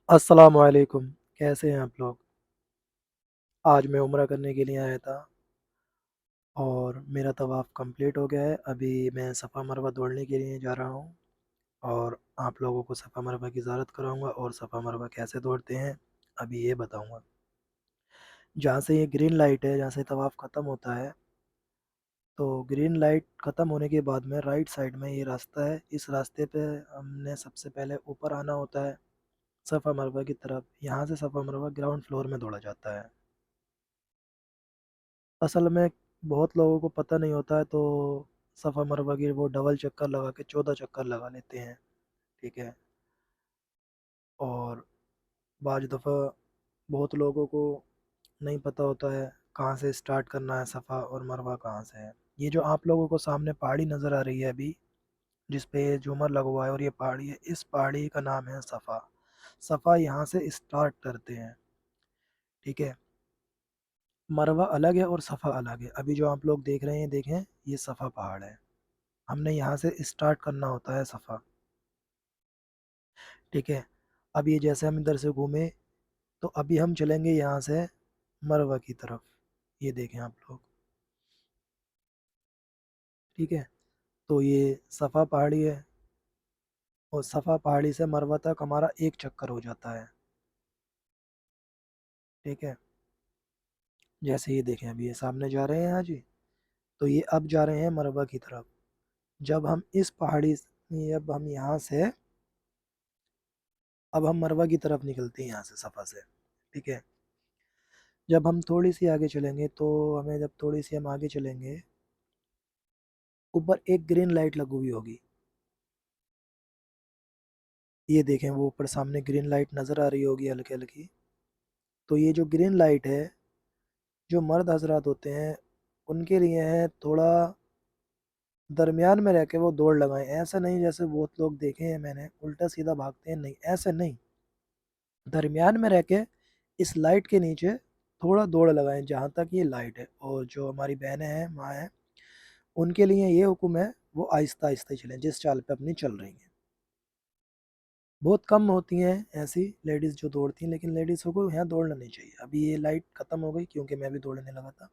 अस्सलाम वालेकुम। कैसे हैं आप लोग? आज मैं उम्रा करने के लिए आया था और मेरा तवाफ़ कंप्लीट हो गया है। अभी मैं सफ़ा मरवा दौड़ने के लिए जा रहा हूँ और आप लोगों को सफ़ा मरवा की ज़ियारत कराऊँगा और सफ़ा मरवा कैसे दौड़ते हैं अभी ये बताऊँगा। जहाँ से ये ग्रीन लाइट है, जहाँ से तवाफ़ ख़त्म होता है, तो ग्रीन लाइट ख़त्म होने के बाद में राइट साइड में ये रास्ता है। इस रास्ते पे हमने सबसे पहले ऊपर आना होता है सफ़ा मरवा की तरफ। यहाँ से सफ़ा मरवा ग्राउंड फ्लोर में दौड़ा जाता है। असल में बहुत लोगों को पता नहीं होता है, तो सफ़ा मरवा की वो डबल चक्कर लगा के 14 चक्कर लगा लेते हैं। ठीक है। और बाज़ दफ़ा बहुत लोगों को नहीं पता होता है कहाँ से स्टार्ट करना है, सफ़ा और मरवा कहाँ से है। ये जो आप लोगों को सामने पहाड़ी नज़र आ रही है अभी, जिस पे ये झूमर लगा हुआ है और ये पहाड़ी है, इस पहाड़ी का नाम है सफ़ा। सफ़ा यहाँ से स्टार्ट करते हैं। ठीक है। मरवा अलग है और सफ़ा अलग है। अभी जो आप लोग देख रहे हैं, देखें, ये सफ़ा पहाड़ है। हमने यहाँ से स्टार्ट करना होता है सफ़ा। ठीक है। अब ये जैसे हम इधर से घूमे, तो अभी हम चलेंगे यहाँ से मरवा की तरफ। ये देखें आप लोग। ठीक है। तो ये सफ़ा पहाड़ी है और सफ़ा पहाड़ी से मरवा तक हमारा एक चक्कर हो जाता है। ठीक है। जैसे ये देखें, अभी ये सामने जा रहे हैं यहाँ जी, तो ये अब जा रहे हैं मरवा की तरफ। जब हम इस पहाड़ी अब हम यहाँ से अब हम मरवा की तरफ निकलते हैं यहाँ से सफ़ा से। ठीक है। जब हम थोड़ी सी आगे चलेंगे, तो हमें जब थोड़ी सी हम आगे चलेंगे, ऊपर एक ग्रीन लाइट लगी हुई होगी। ये देखें, वो ऊपर सामने ग्रीन लाइट नज़र आ रही होगी हल्की हल्की। तो ये जो ग्रीन लाइट है, जो मर्द हजरात होते हैं उनके लिए है, थोड़ा दरमियान में रह के वो दौड़ लगाएं। ऐसा नहीं जैसे बहुत लोग देखे हैं मैंने, उल्टा सीधा भागते हैं, नहीं ऐसे नहीं। दरमियान में रह के इस लाइट के नीचे थोड़ा दौड़ लगाएं जहाँ तक ये लाइट है। और जो हमारी बहनें हैं, माँ हैं, उनके लिए ये हुक्म है, वो आहिस्ता आहिस्ता चलें जिस चाल पे अपनी चल रही हैं। बहुत कम होती हैं ऐसी लेडीज़ जो दौड़ती हैं, लेकिन लेडीज़ों को यहाँ दौड़ना नहीं चाहिए। अभी ये लाइट ख़त्म हो गई क्योंकि मैं भी दौड़ने लगा था।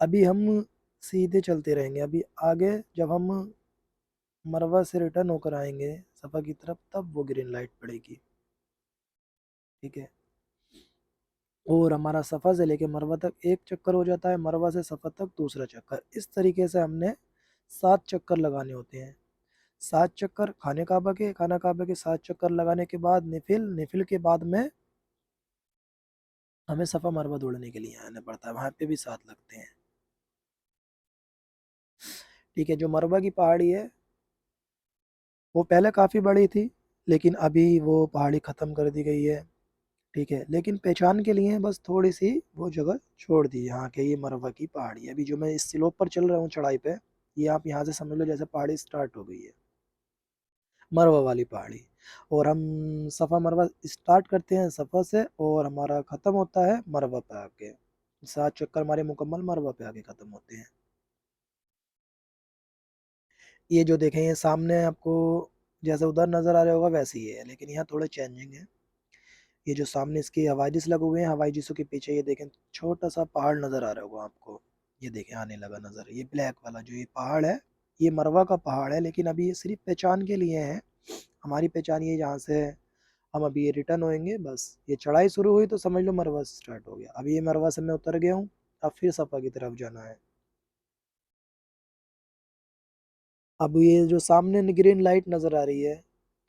अभी हम सीधे चलते रहेंगे। अभी आगे जब हम मरवा से रिटर्न होकर आएंगे सफ़ा की तरफ, तब वो ग्रीन लाइट पड़ेगी। ठीक है। और हमारा सफ़ा से लेके मरवा तक एक चक्कर हो जाता है, मरवा से सफ़ा तक दूसरा चक्कर। इस तरीके से हमने 7 चक्कर लगाने होते हैं। 7 चक्कर खाना काबा के 7 चक्कर लगाने के बाद निफिल, निफिल के बाद में हमें सफ़ा मरवा दौड़ने के लिए आना पड़ता है। वहाँ पे भी 7 लगते हैं। ठीक है। जो मरवा की पहाड़ी है, वो पहले काफ़ी बड़ी थी, लेकिन अभी वो पहाड़ी ख़त्म कर दी गई है। ठीक है। लेकिन पहचान के लिए बस थोड़ी सी वो जगह छोड़ दी। यहाँ के ये मरवा की पहाड़ी है। अभी जो मैं इस स्लोप पर चल रहा हूँ चढ़ाई पे, ये आप यहाँ से समझ लो जैसे पहाड़ी स्टार्ट हो गई है, मरवा वाली पहाड़ी। और हम सफ़ा मरवा स्टार्ट करते हैं सफ़ा से और हमारा ख़त्म होता है मरवा पे आके। 7 चक्कर हमारे मुकम्मल मरवा पे आके ख़त्म होते हैं। ये जो देखें, ये सामने आपको जैसे उधर नज़र आ रहा होगा वैसे ही है, लेकिन यहाँ थोड़े चेंजिंग है। ये जो सामने इसकी हवाई जहाज़ लगे हुए हैं, हवाई जहाज़ों के पीछे ये देखें छोटा सा पहाड़ नज़र आ रहा होगा आपको। ये देखें आने लगा नज़र, ये ब्लैक वाला जो ये पहाड़ है, ये मरवा का पहाड़ है। लेकिन अभी ये सिर्फ पहचान के लिए है। हमारी पहचान ये जहाँ से है, हम अभी ये रिटर्न होएंगे, बस ये चढ़ाई शुरू हुई तो समझ लो मरवा स्टार्ट हो गया। अभी ये मरवा से मैं उतर गया हूँ, अब फिर सफ़ा की तरफ जाना है। अब ये जो सामने ग्रीन लाइट नज़र आ रही है,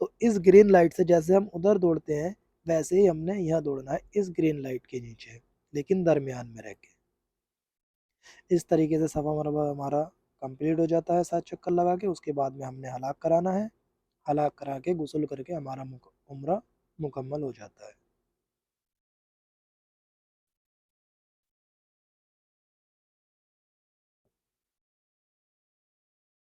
तो इस ग्रीन लाइट से जैसे हम उधर दौड़ते हैं, वैसे ही हमने यहाँ दौड़ना है इस ग्रीन लाइट के नीचे, लेकिन दरमियान में रह के। इस तरीके से सफ़ा मरबा हमारा कंप्लीट हो जाता है 7 चक्कर लगा के। उसके बाद में हमने हलाक कराना है। हलाक करा के गुस्ल करके हमारा उम्रा मुकम्मल हो जाता है।